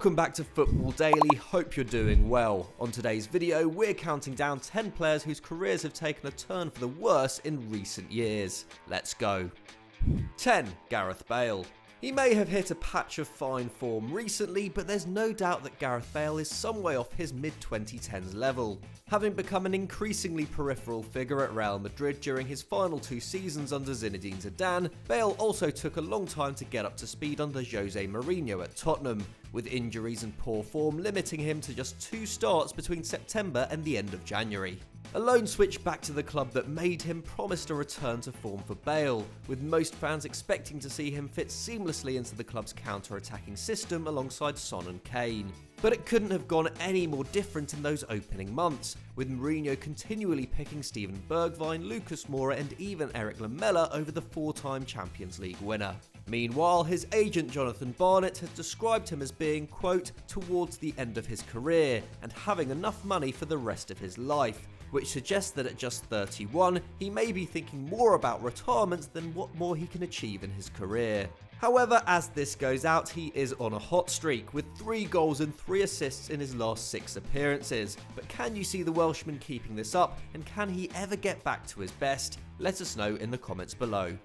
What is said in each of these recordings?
Welcome back to Football Daily, hope you're doing well. On today's video, we're counting down 10 players whose careers have taken a turn for the worse in recent years. Let's go. 10. Gareth Bale. He may have hit a patch of fine form recently, but there's no doubt that Gareth Bale is some way off his mid-2010s level. Having become an increasingly peripheral figure at Real Madrid during his final 2 seasons under Zinedine Zidane, Bale also took a long time to get up to speed under Jose Mourinho at Tottenham, with injuries and poor form limiting him to just 2 starts between September and the end of January. A loan switch back to the club that made him promised a return to form for Bale, with most fans expecting to see him fit seamlessly into the club's counter-attacking system alongside Son and Kane. But it couldn't have gone any more different in those opening months, with Mourinho continually picking Steven Bergwijn, Lucas Moura and even Eric Lamela over the 4-time Champions League winner. Meanwhile, his agent Jonathan Barnett has described him as being, quote, towards the end of his career and having enough money for the rest of his life, which suggests that at just 31, he may be thinking more about retirement than what more he can achieve in his career. However, as this goes out, he is on a hot streak with 3 goals and 3 assists in his last 6 appearances. But can you see the Welshman keeping this up, and can he ever get back to his best? Let us know in the comments below.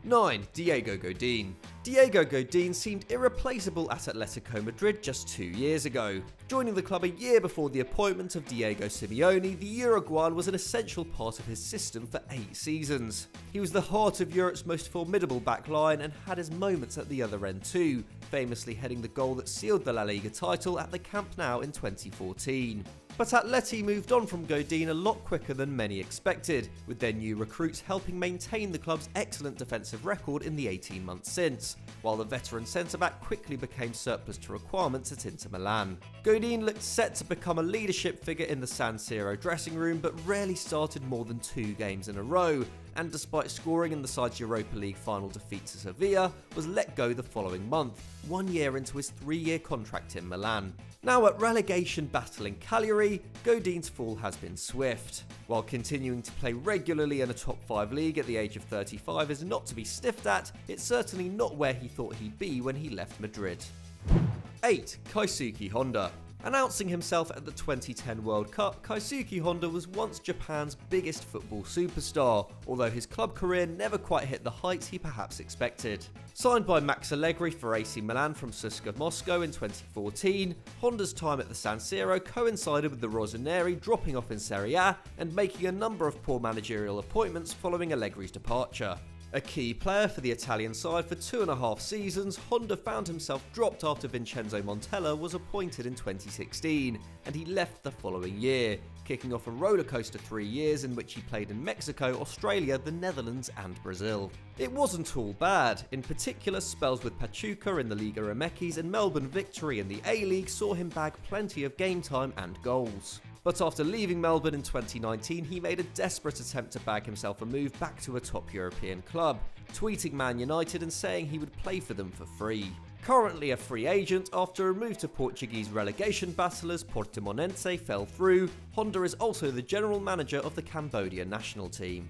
9. Diego Godín. Diego Godín seemed irreplaceable at Atletico Madrid just 2 years ago. Joining the club a year before the appointment of Diego Simeone, the Uruguayan was an essential part of his system for 8 seasons. He was the heart of Europe's most formidable back line and had his moments at the other end too, famously heading the goal that sealed the La Liga title at the Camp Nou in 2014. But Atleti moved on from Godín a lot quicker than many expected, with their new recruits helping maintain the club's excellent defensive record in the 18 months since, while the veteran centre-back quickly became surplus to requirements at Inter Milan. Godín looked set to become a leadership figure in the San Siro dressing room, but rarely started more than 2 games in a row, and despite scoring in the side's Europa League final defeat to Sevilla, was let go the following month, 1 year into his 3-year contract in Milan. Now at relegation battling Cagliari, Godín's fall has been swift. While continuing to play regularly in a top 5 league at the age of 35 is not to be sniffed at, it's certainly not where he thought he'd be when he left Madrid. 8. Keisuke Honda. Announcing himself at the 2010 World Cup, Keisuke Honda was once Japan's biggest football superstar, although his club career never quite hit the heights he perhaps expected. Signed by Max Allegri for AC Milan from CSKA Moscow in 2014, Honda's time at the San Siro coincided with the Rossoneri dropping off in Serie A and making a number of poor managerial appointments following Allegri's departure. A key player for the Italian side for 2.5 seasons, Honda found himself dropped after Vincenzo Montella was appointed in 2016, and he left the following year, kicking off a rollercoaster 3 years in which he played in Mexico, Australia, the Netherlands and Brazil. It wasn't all bad, in particular spells with Pachuca in the Liga MX and Melbourne victory in the A-League saw him bag plenty of game time and goals. But after leaving Melbourne in 2019, he made a desperate attempt to bag himself a move back to a top European club, tweeting Man United and saying he would play for them for free. Currently a free agent, after a move to Portuguese relegation battlers Portimonense fell through, Honda is also the general manager of the Cambodia national team.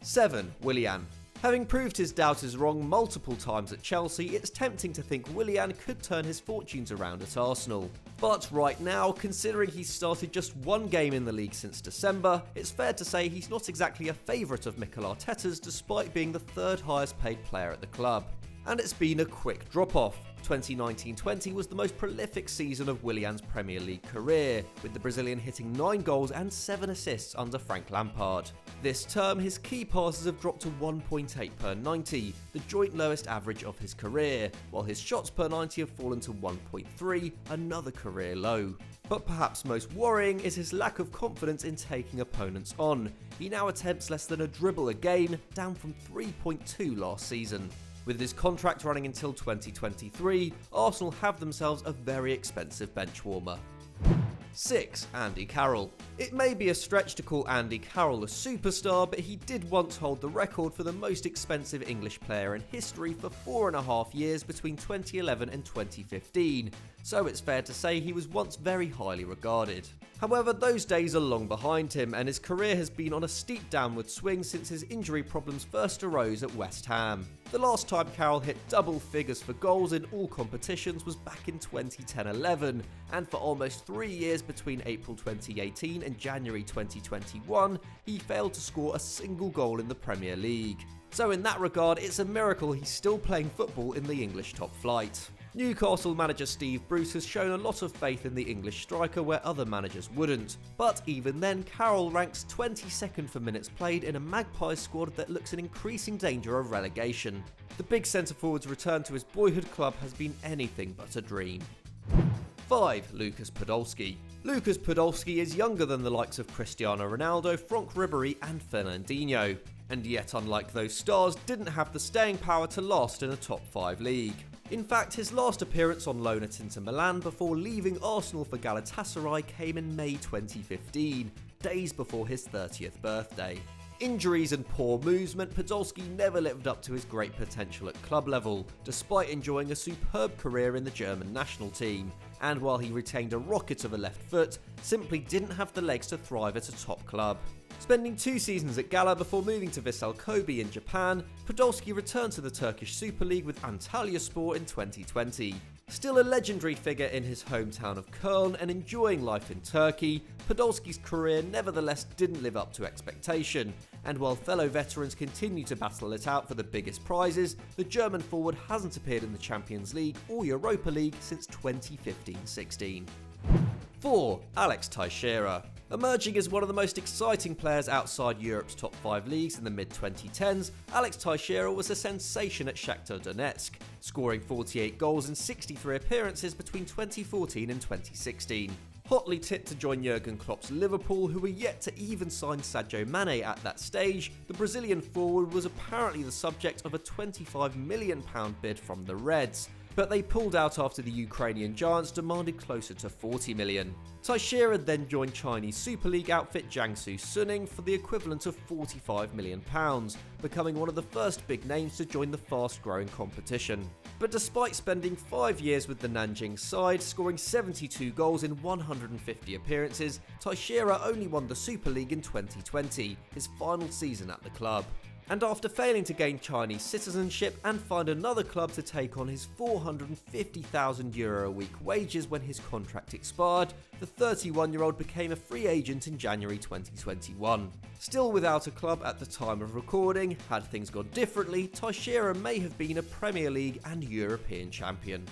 7. Willian. Having proved his doubters wrong multiple times at Chelsea, it's tempting to think Willian could turn his fortunes around at Arsenal. But right now, considering he's started just 1 game in the league since December, it's fair to say he's not exactly a favourite of Mikel Arteta's despite being the 3rd highest paid player at the club. And it's been a quick drop-off. 2019-20 was the most prolific season of Willian's Premier League career, with the Brazilian hitting 9 goals and 7 assists under Frank Lampard. This term, his key passes have dropped to 1.8 per 90, the joint lowest average of his career, while his shots per 90 have fallen to 1.3, another career low. But perhaps most worrying is his lack of confidence in taking opponents on. He now attempts less than a dribble a game, down from 3.2 last season. With his contract running until 2023, Arsenal have themselves a very expensive bench warmer. 6. Andy Carroll. It may be a stretch to call Andy Carroll a superstar, but he did once hold the record for the most expensive English player in history for 4.5 years between 2011 and 2015, so it's fair to say he was once very highly regarded. However, those days are long behind him, and his career has been on a steep downward swing since his injury problems first arose at West Ham. The last time Carroll hit double figures for goals in all competitions was back in 2010-11, and for almost 3 years between April 2018 and January 2021, he failed to score a single goal in the Premier League. So in that regard, it's a miracle he's still playing football in the English top flight. Newcastle manager Steve Bruce has shown a lot of faith in the English striker where other managers wouldn't, but even then Carroll ranks 22nd for minutes played in a Magpies squad that looks in increasing danger of relegation. The big centre-forward's return to his boyhood club has been anything but a dream. 5. Lukas Podolski. Lukas Podolski is younger than the likes of Cristiano Ronaldo, Franck Ribéry and Fernandinho, and yet unlike those stars didn't have the staying power to last in a top 5 league. In fact, his last appearance on loan at Inter Milan before leaving Arsenal for Galatasaray came in May 2015, days before his 30th birthday. Injuries and poor moves meant Podolski never lived up to his great potential at club level, despite enjoying a superb career in the German national team, and while he retained a rocket of a left foot, simply didn't have the legs to thrive at a top club. Spending 2 seasons at Gala before moving to Vissel Kobe in Japan, Podolski returned to the Turkish Super League with Antalyaspor in 2020. Still a legendary figure in his hometown of Köln and enjoying life in Turkey, Podolski's career nevertheless didn't live up to expectation, and while fellow veterans continue to battle it out for the biggest prizes, the German forward hasn't appeared in the Champions League or Europa League since 2015-16. 4. Alex Teixeira. Emerging as one of the most exciting players outside Europe's top 5 leagues in the mid-2010s, Alex Teixeira was a sensation at Shakhtar Donetsk, scoring 48 goals in 63 appearances between 2014 and 2016. Hotly tipped to join Jurgen Klopp's Liverpool, who were yet to even sign Sadio Mane at that stage, the Brazilian forward was apparently the subject of a £25 million bid from the Reds, but they pulled out after the Ukrainian giants demanded closer to 40 million. Teixeira then joined Chinese Super League outfit Jiangsu Suning for the equivalent of £45 million, becoming one of the first big names to join the fast-growing competition. But despite spending 5 years with the Nanjing side, scoring 72 goals in 150 appearances, Teixeira only won the Super League in 2020, his final season at the club. And after failing to gain Chinese citizenship and find another club to take on his €450,000 a week wages when his contract expired, the 31-year-old became a free agent in January 2021. Still without a club at the time of recording, had things gone differently, Teixeira may have been a Premier League and European champion.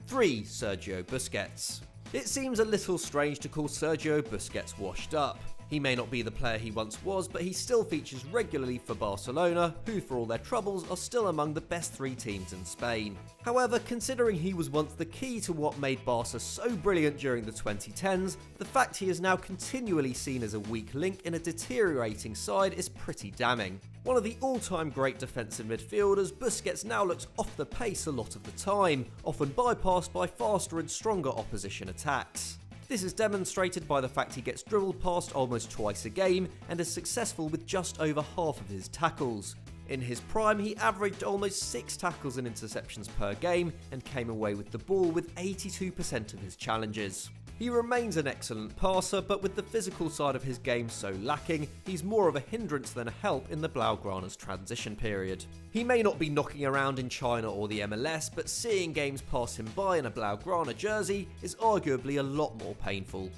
3. Sergio Busquets. It seems a little strange to call Sergio Busquets washed up. He may not be the player he once was, but he still features regularly for Barcelona, who for all their troubles are still among the best 3 teams in Spain. However, considering he was once the key to what made Barca so brilliant during the 2010s, the fact he is now continually seen as a weak link in a deteriorating side is pretty damning. One of the all-time great defensive midfielders, Busquets now looks off the pace a lot of the time, often bypassed by faster and stronger opposition attacks. This is demonstrated by the fact he gets dribbled past almost twice a game and is successful with just over half of his tackles. In his prime, he averaged almost 6 tackles and interceptions per game and came away with the ball with 82% of his challenges. He remains an excellent passer, but with the physical side of his game so lacking, he's more of a hindrance than a help in the Blaugrana's transition period. He may not be knocking around in China or the MLS, but seeing games pass him by in a Blaugrana jersey is arguably a lot more painful.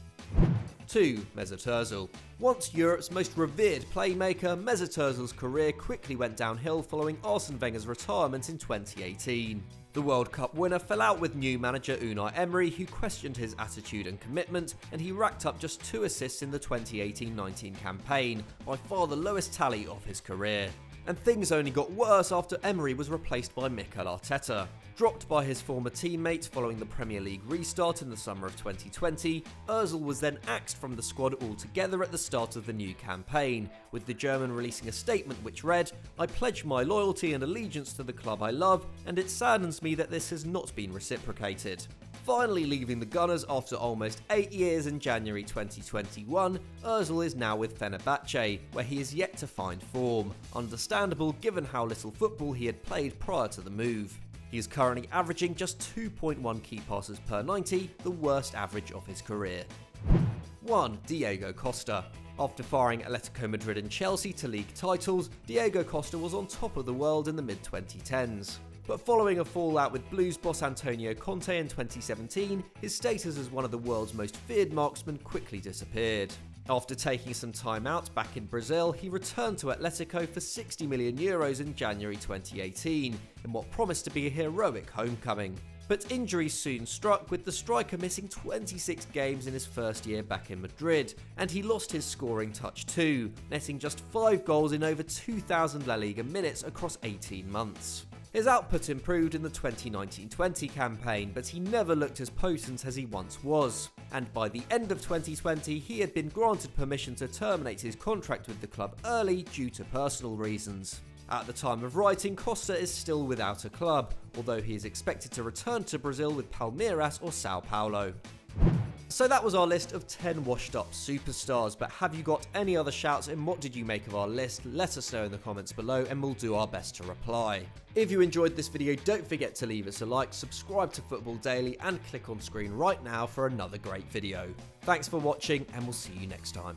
2. Mesut Özil. Once Europe's most revered playmaker, Mesut Özil's career quickly went downhill following Arsene Wenger's retirement in 2018. The World Cup winner fell out with new manager Unai Emery, who questioned his attitude and commitment, and he racked up just 2 assists in the 2018-19 campaign, by far the lowest tally of his career. And things only got worse after Emery was replaced by Mikel Arteta. Dropped by his former teammates following the Premier League restart in the summer of 2020, Özil was then axed from the squad altogether at the start of the new campaign, with the German releasing a statement which read, "I pledge my loyalty and allegiance to the club I love, and it saddens me that this has not been reciprocated." Finally leaving the Gunners after almost 8 years in January 2021, Özil is now with Fenerbahçe, where he is yet to find form, understandable given how little football he had played prior to the move. He is currently averaging just 2.1 key passes per 90, the worst average of his career. 1. Diego Costa. After firing Atletico Madrid and Chelsea to league titles, Diego Costa was on top of the world in the mid-2010s. But following a fallout with Blues boss Antonio Conte in 2017, his status as one of the world's most feared marksmen quickly disappeared. After taking some time out back in Brazil, he returned to Atletico for €60 million in January 2018, in what promised to be a heroic homecoming. But injuries soon struck, with the striker missing 26 games in his first year back in Madrid, and he lost his scoring touch too, netting just 5 goals in over 2,000 La Liga minutes across 18 months. His output improved in the 2019-20 campaign, but he never looked as potent as he once was. And by the end of 2020, he had been granted permission to terminate his contract with the club early due to personal reasons. At the time of writing, Costa is still without a club, although he is expected to return to Brazil with Palmeiras or Sao Paulo. So that was our list of 10 washed up superstars, but have you got any other shouts and what did you make of our list? Let us know in the comments below and we'll do our best to reply. If you enjoyed this video, don't forget to leave us a like, subscribe to Football Daily and click on screen right now for another great video. Thanks for watching and we'll see you next time.